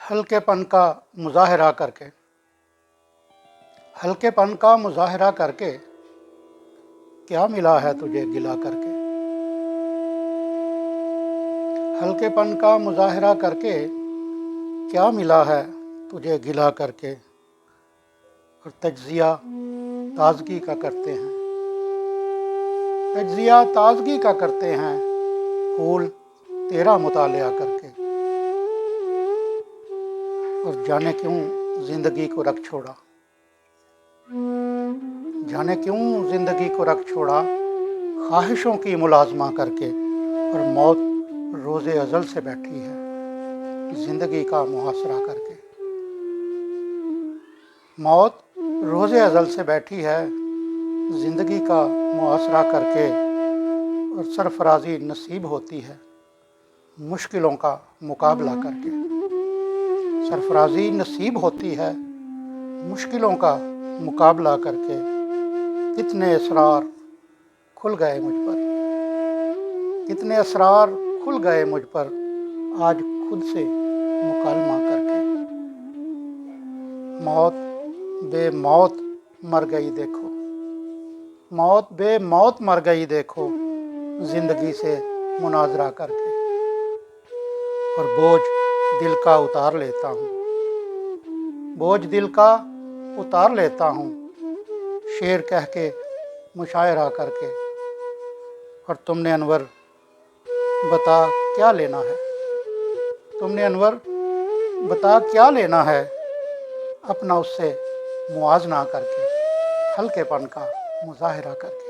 हल्केपन का मुजाहरा करके। हल्केपन का मुजाहरा करके क्या मिला है तुझे गिला करके। हल्केपन का मुजाहरा करके क्या मिला है तुझे गिला करके। और तज्जिया ताजगी का करते हैं, तज्जिया ताजगी का करते हैं फूल तेरा मुतालिया करके। और जाने क्यों जिंदगी को रख छोड़ा, जाने क्यों जिंदगी को रख छोड़ा ख्वाहिशों की मुलाजमा करके। और मौत रोज़े अजल से बैठी है जिंदगी का मुहासरा करके। मौत रोज़े अजल से बैठी है जिंदगी का मुहासरा करके। और सरफराजी नसीब होती है मुश्किलों का मुकाबला करके। सरफराजी नसीब होती है मुश्किलों का मुकाबला करके। कितने असरार खुल गए मुझ पर, कितने असरार खुल गए मुझ पर आज खुद से मुकालमा करके। मौत बेमौत मर गई देखो, मौत बेमौत मर गई देखो जिंदगी से मुनाजरा करके। और बोझ दिल का उतार लेता हूँ, बोझ दिल का उतार लेता हूँ शेर कह के मुशायरा करके। और तुमने अनवर बता क्या लेना है, तुमने अनवर बता क्या लेना है अपना उससे मुआजना करके। हल्केपन का मुजाहरा करके।